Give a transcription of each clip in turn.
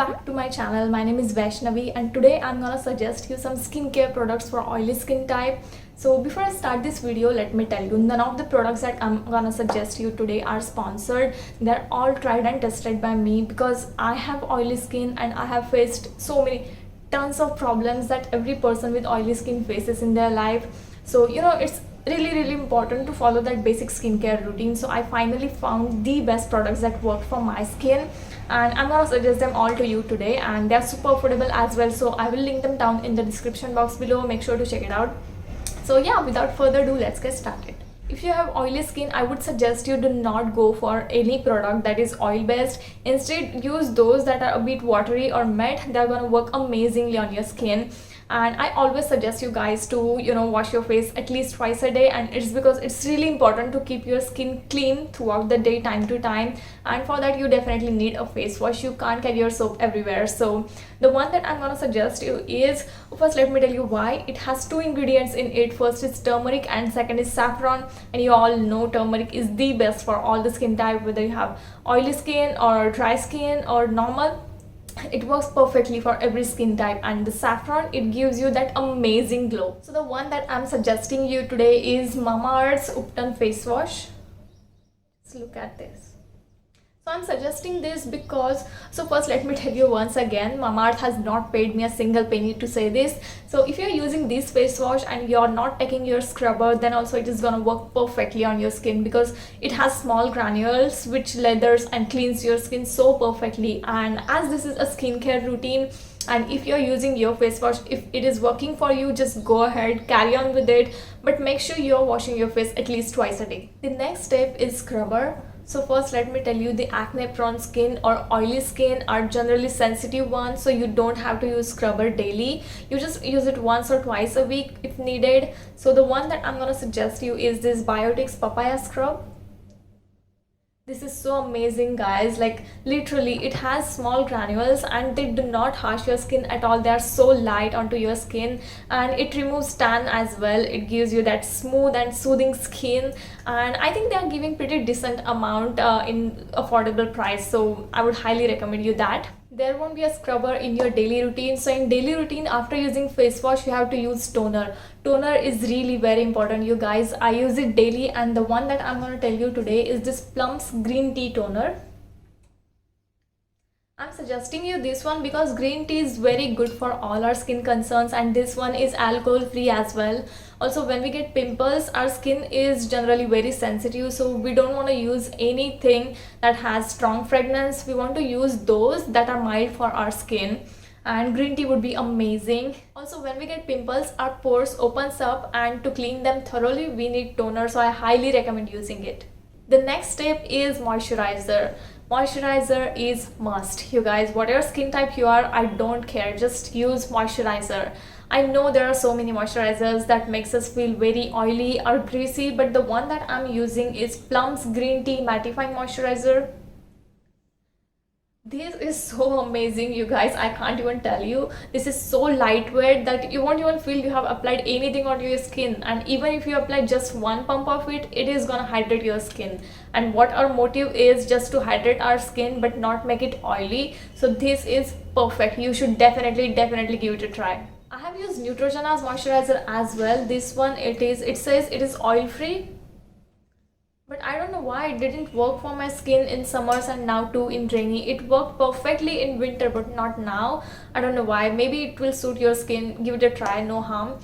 back to my channel. My name is Vaishnavi and today I'm gonna suggest you some skincare products for oily skin type. So before I start this video, let me tell you, none of the products that I'm gonna suggest you today are sponsored. They're all tried and tested by me because I have oily skin and I have faced so many tons of problems that every person with oily skin faces in their life. So it's really important to follow that basic skincare routine. So I finally found the best products that work for my skin and I'm gonna suggest them all to you today, and they're super affordable as well, so I will link them down in the description box below. Make sure to check it out. So yeah, without further ado, let's get started. If you have oily skin, I would suggest you do not go for any product that is oil based. Instead, use those that are a bit watery or matte. They're gonna work amazingly on your skin. And I always suggest you guys to wash your face at least twice a day, and it's because it's really important to keep your skin clean throughout the day, time to time, and for that you definitely need a face wash. You can't carry your soap everywhere. So the one that I'm gonna suggest you is, first let me tell you why. It has two ingredients in it. First is turmeric and second is saffron, and you all know turmeric is the best for all the skin type, whether you have oily skin or dry skin or normal. It works perfectly for every skin type. And the saffron, it gives you that amazing glow. So the one that I'm suggesting you today is Mamaearth's Upton face wash. Let's look at this. So I'm suggesting this because, so first let me tell you once again, Mamaearth has not paid me a single penny to say this. So if you're using this face wash and you're not taking your scrubber, then also it is gonna work perfectly on your skin because it has small granules which lathers and cleans your skin so perfectly. And as this is a skincare routine, and if you're using your face wash, if it is working for you, just go ahead, carry on with it, but make sure you're washing your face at least twice a day. The next step is scrubber. So first let me tell you, the acne prone skin or oily skin are generally sensitive ones, so you don't have to use scrubber daily. You just use it once or twice a week if needed. So the one that I'm gonna suggest you is this Biotics Papaya Scrub. This is so amazing, guys. Like literally it has small granules and they do not harsh your skin at all. They are so light onto your skin, and it removes tan as well. It gives you that smooth and soothing skin, and I think they are giving pretty decent amount in affordable price, so I would highly recommend you that. There won't be a scrubber in your daily routine. So in daily routine, after using face wash, you have to use toner. Toner is really very important, you guys. I use it daily, and the one that I'm going to tell you today is this Plum's green tea toner. I'm suggesting you this one because green tea is very good for all our skin concerns, and this one is alcohol free as well. Also, when we get pimples, our skin is generally very sensitive, so we don't want to use anything that has strong fragrance. We want to use those that are mild for our skin, and green tea would be amazing. Also, when we get pimples, our pores opens up, and to clean them thoroughly we need toner, so I highly recommend using it. The next step is moisturizer. Moisturizer is must, you guys. Whatever skin type you are, I don't care, just use moisturizer. I know there are so many moisturizers that makes us feel very oily or greasy, but the one that I'm using is Plum's green tea mattifying moisturizer. This is so amazing, you guys. I can't even tell you. This is so lightweight that you won't even feel you have applied anything on your skin, and even if you apply just one pump of it, it is gonna hydrate your skin. And what our motive is just to hydrate our skin but not make it oily, so this is perfect. You should definitely give it a try. I have used Neutrogena's moisturizer as well. This one, it says it is oil free, but I don't know why it didn't work for my skin in summers and now too in rainy. It worked perfectly in winter but not now. I don't know why. Maybe it will suit your skin. Give it a try, no harm.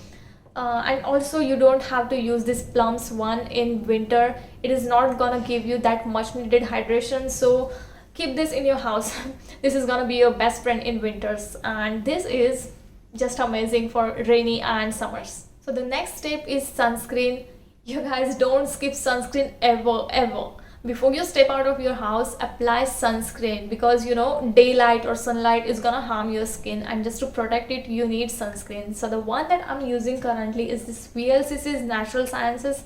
And also you don't have to use this Plum's one in winter. It is not gonna give you that much needed hydration, so keep this in your house. This is gonna be your best friend in winters, and this is just amazing for rainy and summers. So the next step is sunscreen. You guys, don't skip sunscreen ever. Before you step out of your house, apply sunscreen because daylight or sunlight is gonna harm your skin, and just to protect it you need sunscreen. So the one that I'm using currently is this VLCC's Natural Sciences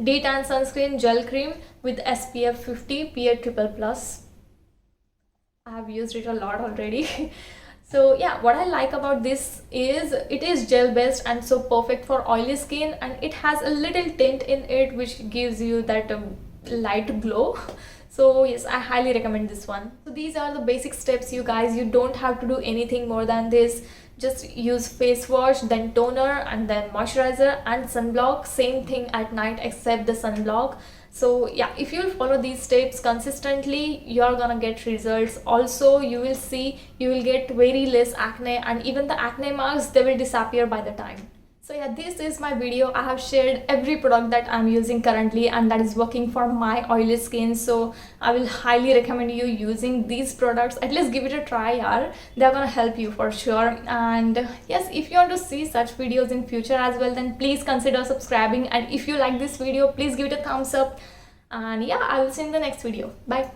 D-Tan Sunscreen Gel Cream with SPF 50 PA+++. I have used it a lot already. So yeah, what I like about this is it is gel based and so perfect for oily skin, and it has a little tint in it which gives you that light glow. So yes, I highly recommend this one. So these are the basic steps, you guys. You don't have to do anything more than this. Just use face wash, then toner, and then moisturizer and sunblock. Same thing at night except the sunblock. So yeah, if you follow these steps consistently, you're gonna get results. Also, you will see you will get very less acne, and even the acne marks, they will disappear by the time. So yeah, this is my video. I have shared every product that I'm using currently and that is working for my oily skin. So I will highly recommend you using these products. At least give it a try, yaar. They're gonna help you for sure. And yes, if you want to see such videos in future as well, then please consider subscribing. And if you like this video, please give it a thumbs up. And yeah, I will see you in the next video. Bye.